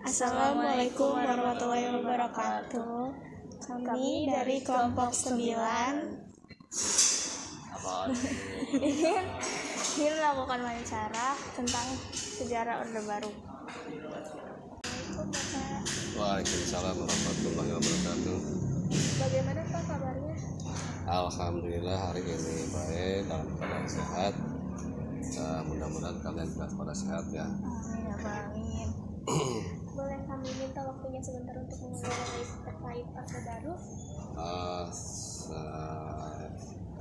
Assalamualaikum warahmatullahi wabarakatuh. Kami dari kelompok 9 ingin melakukan wawancara tentang sejarah Orde Baru. Waalaikumsalam warahmatullahi wabarakatuh. Bagaimana Pak kabarnya? Alhamdulillah hari ini baik, dalam keadaan sehat. Mudah-mudahan kalian juga pada sehat ya. Amin ya Pak, amin. Boleh kami minta waktunya sebentar untuk mengurai terkait Orde Baru?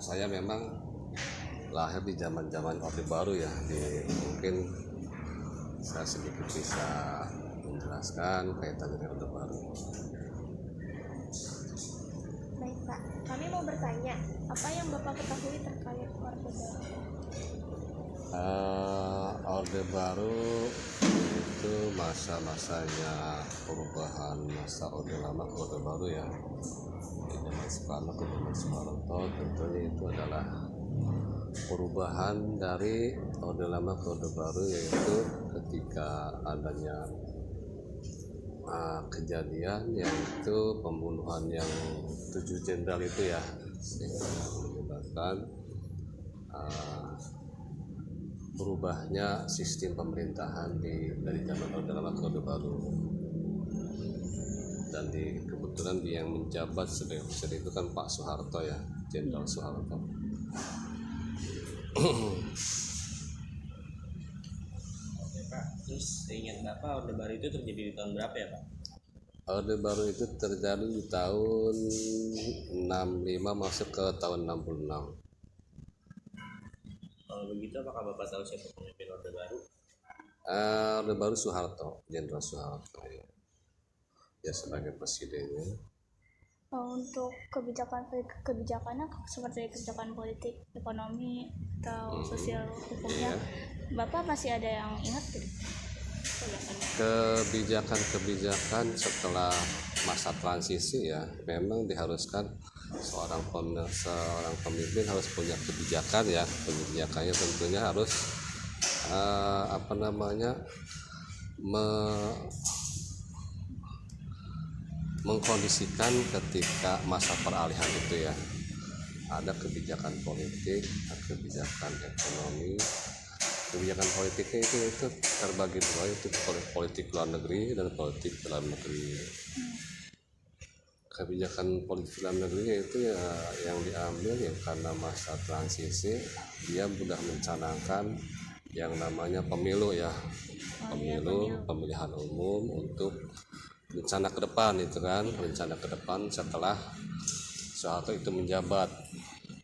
Saya memang lahir di zaman-zaman Orde Baru ya. Mungkin saya sedikit bisa menjelaskan kaitan dengan Orde Baru. Baik Pak, kami mau bertanya, apa yang Bapak ketahui terkait Orde Baru? Orde Baru itu masa-masanya perubahan masa Orde Lama ke Orde Baru ya. Di zaman Soekarno ke zaman Soeharto tentunya itu adalah perubahan dari Orde Lama ke Orde Baru, yaitu ketika adanya kejadian yaitu pembunuhan yang 7 jenderal itu ya, sehingga menyebabkan berubahnya sistem pemerintahan dari zaman Orde Lama ke Orde Baru. Dan kebetulan dia yang menjabat sebagai itu kan Pak Soeharto ya, Jenderal Soeharto. Oke Pak, terus seingat Bapak Orde Baru itu terjadi di tahun berapa ya Pak? Orde Baru itu terjadi di tahun 65 masuk ke tahun 66. Kalau begitu apakah Bapak tahu siapa pemimpin Orde Baru? Orde Baru Soeharto, Jenderal Soeharto ya. Dia sebagai presidennya. Untuk kebijakannya seperti kebijakan politik, ekonomi, atau sosial hukumnya, Bapak masih ada yang ingat tidak? Kebijakan setelah masa transisi ya, memang diharuskan seorang pemimpin harus punya kebijakan ya. Kebijakannya tentunya harus mengkondisikan ketika masa peralihan itu ya. Ada kebijakan politik, kebijakan ekonomi. Kebijakan politiknya itu terbagi dua, itu politik luar negeri dan politik dalam negeri. Kebijakan politik dalam negeri itu ya yang diambil ya karena masa transisi, dia sudah mencanangkan yang namanya pemilu ya, pemilihan umum untuk rencana ke depan itu kan, rencana ke depan setelah Soeharto itu menjabat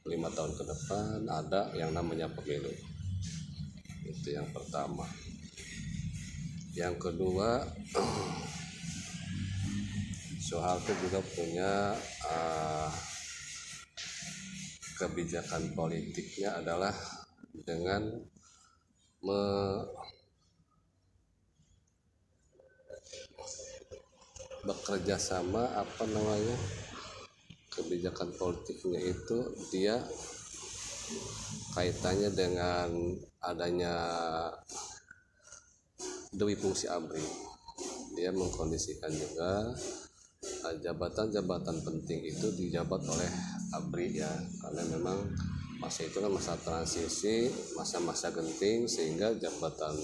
5 tahun ke depan ada yang namanya pemilu. Itu yang pertama. Yang kedua, Soeharto juga punya kebijakan politiknya adalah dengan bekerja sama kebijakan politiknya itu dia kaitannya dengan adanya Dewi Fungsi ABRI. Dia mengkondisikan juga jabatan-jabatan penting itu dijabat oleh ABRI ya, karena memang masa itu kan masa transisi, masa-masa genting, sehingga jabatan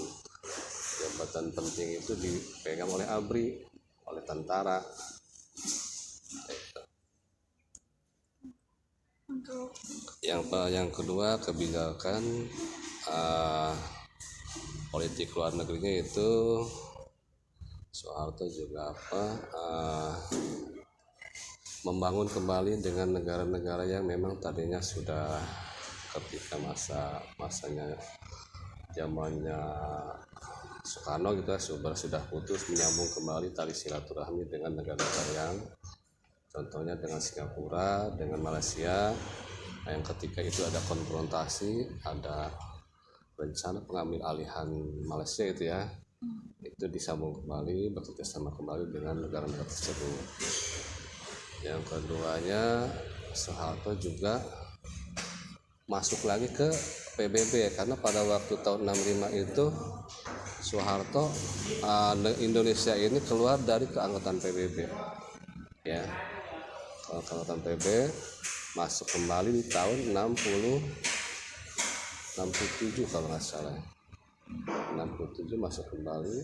penting itu dipegang oleh ABRI, oleh tentara. Yang kedua, kebijakan politik luar negerinya itu Soeharto juga membangun kembali dengan negara-negara yang memang tadinya sudah ketika masanya zamannya Soekarno gitu sudah putus, menyambung kembali tali silaturahmi dengan negara-negara yang contohnya dengan Singapura, dengan Malaysia, yang ketika itu ada konfrontasi, ada rencana pengambil alihan Malaysia itu ya, itu disambung kembali, bekerja sama kembali dengan negara-negara tersebut. Yang keduanya, Soeharto juga masuk lagi ke PBB karena pada waktu tahun 65 itu Soeharto Indonesia ini keluar dari keanggotaan PBB ya. Kalau keanggotaan PBB masuk kembali di tahun 67 kalau nggak salah, 67 masuk kembali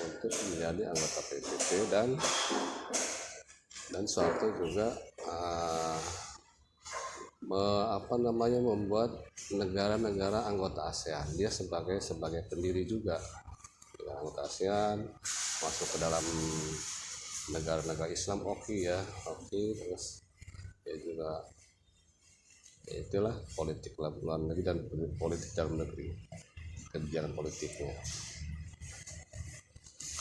untuk menjadi anggota PBB. Dan Soeharto juga membuat negara-negara anggota ASEAN. Dia sebagai pendiri juga anggota ASEAN, masuk ke dalam negara-negara Islam oke, terus ya juga ya itulah politik luar negeri dan politik dalam negeri, kebijakan politiknya.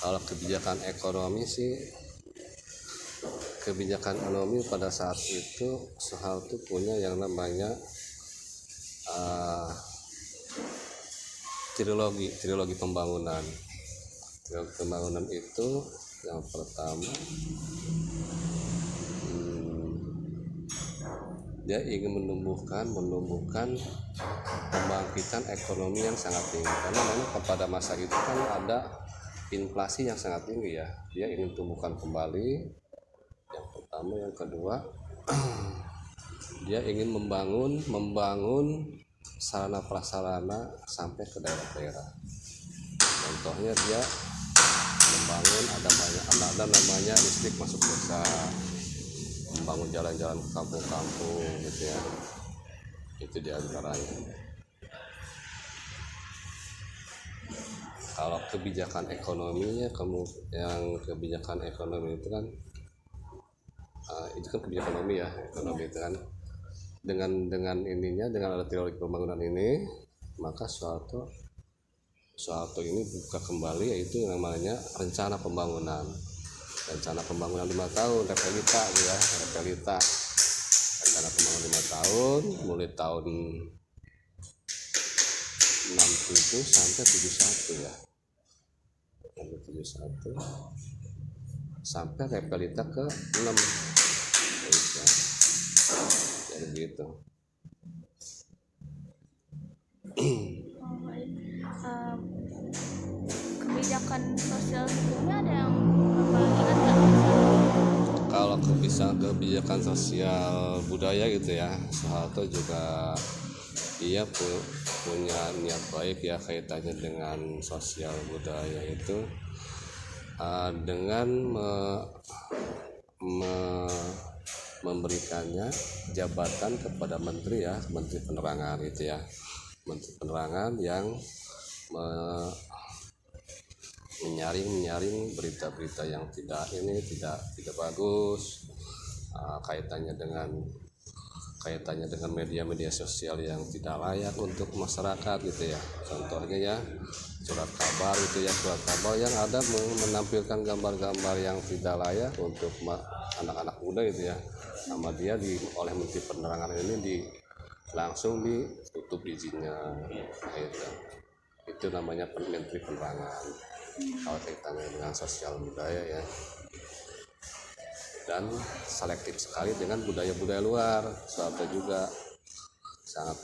Kalau kebijakan ekonomi sih, kebijakan ekonomi pada saat itu Soeharto punya yang namanya trilogi pembangunan. Trilogi pembangunan itu yang pertama, dia ingin menumbuhkan pembangkitan ekonomi yang sangat tinggi, karena memang pada masa itu kan ada inflasi yang sangat tinggi ya. Dia ingin tumbuhkan kembali yang pertama. Yang kedua, dia ingin membangun sarana prasarana sampai ke daerah-daerah. Contohnya dia membangun ada namanya listrik masuk desa, membangun jalan-jalan ke kampung-kampung gitu ya. Itu diantaranya. Kalau kebijakan ekonominya, yang kebijakan ekonomi itu kan kebijakan ekonomi ya. Ekonomi itu kan dengan ada teori pembangunan ini, maka Soeharto ini buka kembali yaitu yang namanya rencana pembangunan 5 tahun, repelita gitu ya, rencana pembangunan 5 tahun mulai tahun 67 sampai 71 ya, sampai repelita ke 6 ya, jadi gitu. Kebijakan sosial hukumnya ada yang Bapak ingat nggak? Kalau kebijakan sosial budaya gitu ya, Soeharto juga dia punya niat baik ya kaitannya dengan sosial budaya itu, dengan memberikannya jabatan kepada menteri penerangan gitu ya, menteri penerangan yang menyaring berita-berita yang tidak bagus, kaitannya dengan media-media sosial yang tidak layak untuk masyarakat gitu ya. Contohnya ya surat kabar yang ada menampilkan gambar-gambar yang tidak layak untuk anak-anak muda gitu ya. Sama dia oleh menteri penerangan ini langsung ditutup izinnya gitu. Itu namanya menteri penerangan kalau kaitannya dengan sosial budaya ya. Dan selektif sekali dengan budaya-budaya luar. Soeharto juga sangat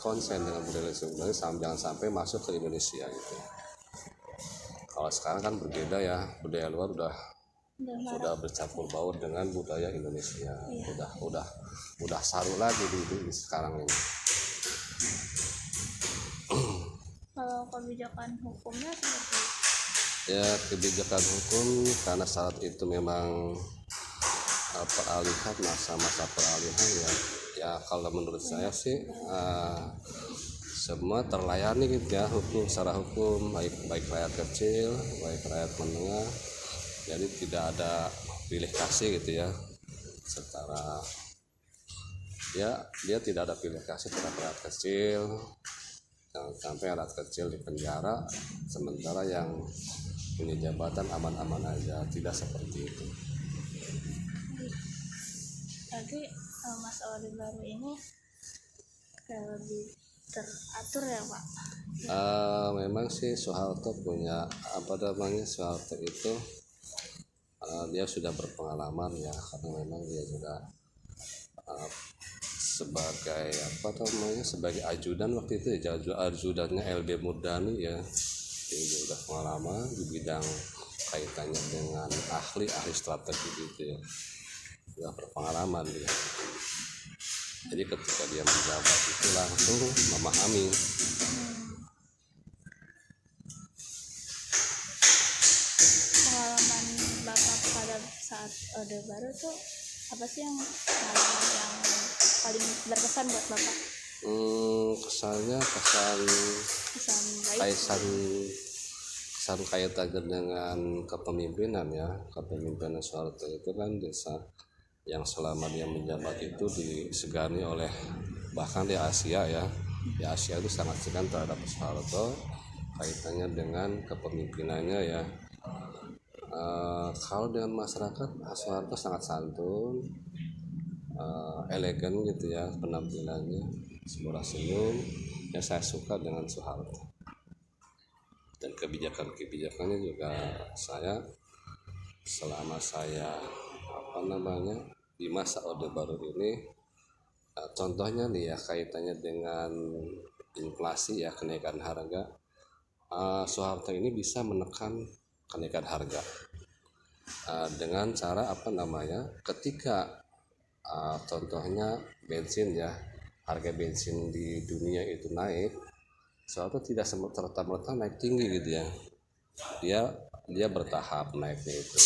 konsen dengan budaya jangan sampai masuk ke Indonesia gitu. Kalau sekarang kan berbeda ya, budaya luar sudah bercampur baur dengan budaya Indonesia. Udah saru lagi di sekarang ini. Kalau kebijakan hukumnya seperti Ya, kebijakan hukum karena saat itu memang masa peralihan ya kalau menurut saya sih semua terlayani gitu ya, secara hukum baik rakyat kecil, baik rakyat menengah, jadi tidak ada pilih kasih gitu ya. Setara dia tidak ada pilih kasih terhadap rakyat kecil, jangan sampai rakyat kecil di penjara sementara yang punya jabatan aman-aman aja, tidak seperti itu. Jadi masa Orde Baru ini kayak lebih teratur ya Pak? Memang sih Soeharto punya Soeharto itu dia sudah berpengalaman ya, karena memang dia juga sebagai sebagai ajudan waktu itu ya, ajudannya LB Murdani ya, Dia udah pengalaman di bidang kaitannya dengan ahli strategi gitu ya, udah berpengalaman dia. Jadi ketika dia menjabat itu langsung memahami. Pengalaman Bapak pada saat Orde Baru tuh apa sih yang pengalaman yang paling berkesan buat Bapak? Kesannya Kesan baik? kesan kaitannya dengan kepemimpinan ya. Kepemimpinan Soeharto itu kan desa yang selama dia menjabat itu disegani oleh, bahkan di Asia ya, di Asia itu sangat segan terhadap Soeharto kaitannya dengan kepemimpinannya ya. Kalau dengan masyarakat, Soeharto sangat santun, elegan gitu ya penampilannya, semurah senyum ya. Saya suka dengan Soeharto, dan kebijakannya juga saya selama saya di masa Orde Baru ini, contohnya nih ya kaitannya dengan inflasi ya, kenaikan harga. Soeharto ini bisa menekan kenaikan harga dengan cara ketika contohnya bensin ya, harga bensin di dunia itu naik, Soeharto tidak serta-merta naik tinggi gitu ya. Dia bertahap naiknya itu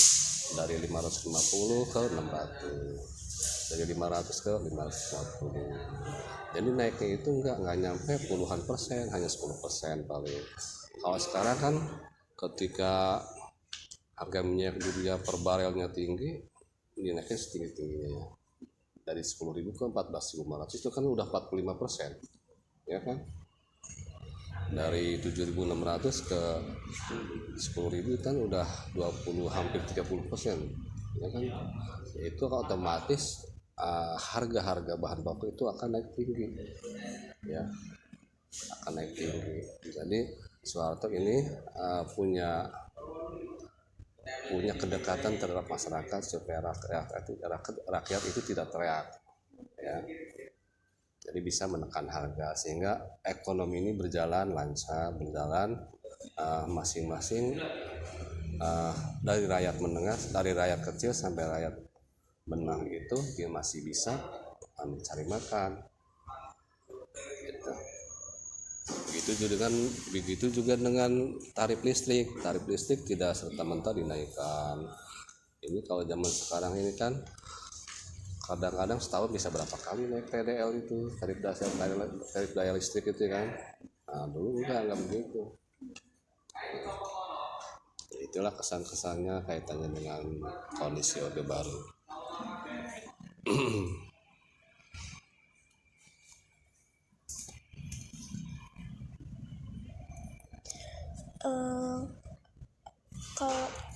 dari 550 ke 600, dari 500 ke 550. Jadi naiknya itu enggak nyampe puluhan persen, hanya 10% paling. Kalau sekarang kan ketika harga minyak dunia per barelnya tinggi, ini naiknya setinggi-tingginya ya. Dari 10.000 ke 14.500 itu kan udah 45%, ya kan? Dari 7.600 ke 10.000 kan udah 20, hampir 30%, ya kan? Itu otomatis harga-harga bahan baku itu akan naik tinggi, ya, akan naik tinggi. Jadi Soeharto ini punya kedekatan terhadap masyarakat supaya rakyat itu tidak teriak ya. Jadi bisa menekan harga sehingga ekonomi ini berjalan lancar, masing-masing dari rakyat menengah, dari rakyat kecil sampai rakyat menang itu dia masih bisa mencari makan gitu. Begitu juga dengan tarif listrik tidak serta-merta dinaikkan. Ini kalau zaman sekarang ini kan kadang-kadang setahun bisa berapa kali naik TDL itu, tarif daya listrik itu kan. Nah, dulu enggak begitu. Itulah kesan-kesannya kaitannya dengan kondisi Orde Baru.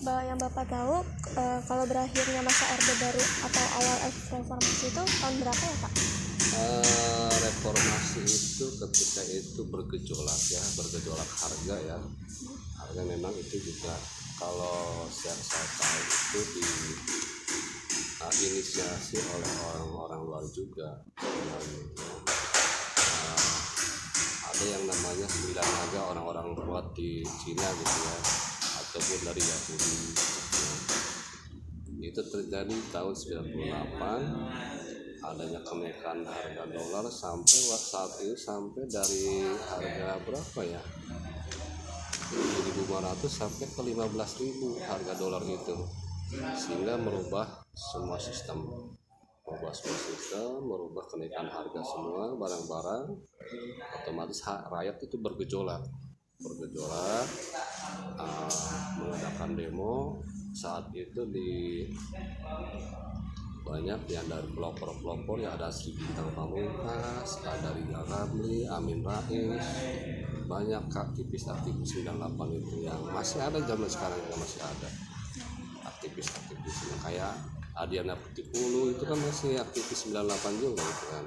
Kalau yang Bapak tahu, kalau berakhirnya masa Orde Baru atau awal reformasi itu tahun berapa ya Pak? Reformasi itu ketika itu bergejolak harga ya. Harga memang itu juga kalau saya tahu itu diinisiasi oleh orang-orang luar juga. Ada yang namanya 9 naga, orang-orang kuat di Cina gitu ya, ataupun dari Yahudi ya. Itu terjadi tahun 98, adanya kenaikan harga dolar sampai saat itu sampai dari harga berapa ya, 7.500 sampai ke 15.000 harga dolar itu, sehingga merubah semua sistem, merubah kenaikan harga semua barang-barang. Otomatis rakyat itu bergejolak, mengadakan demo. Saat itu di banyak yang dari pelopor ya, ada Sri Bintang Pamungkas, ada Rizal Ramli, Amin Rais, banyak aktivis 98 itu yang masih ada zaman sekarang, juga masih ada aktivis-aktivisnya kayak Adiana Putipulu itu kan masih aktivis 98 juga gitu kan.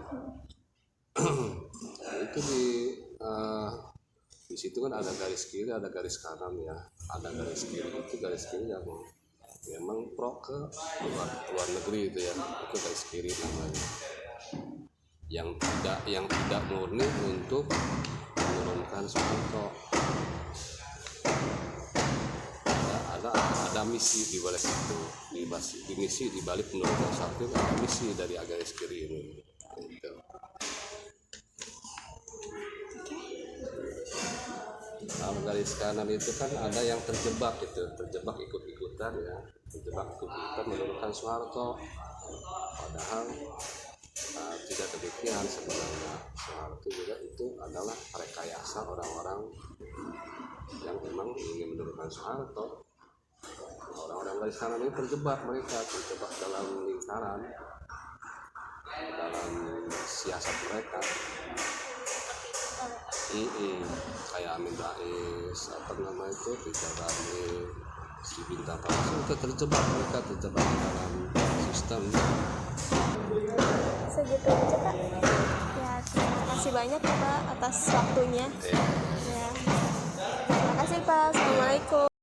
Itu di situ kan ada garis kiri, ada garis kanan ya. Ada garis kiri yang memang pro ke luar negeri itu ya, itu garis kiri namanya. Yang tidak murni untuk menurunkan Soeharto. misi di balik itu, di misi di balik menurunkan salju ada misi dari Agaris Kiri ini. Gitu. Kalau garis kanan itu kan ada yang terjebak gitu, terjebak ikut-ikutan ya, terjebak ikut-ikutan menurunkan Soeharto. Padahal tidak demikian sebenarnya. Soeharto juga itu adalah rekayasa orang-orang yang memang ingin menurunkan Soeharto. Orang-orang garis kanan ini terjebak, mereka terjebak dalam lingkaran, dalam siasat mereka. Kayak Amin Rais, apa nama itu, Rizal Ramli, Sri Bintang Palsu, itu terjebak, mereka terjebak dalam sistem. Segitu aja Pak. Ya, terima kasih banyak ya Pak atas waktunya. Ya. Terima kasih Pak. Assalamualaikum.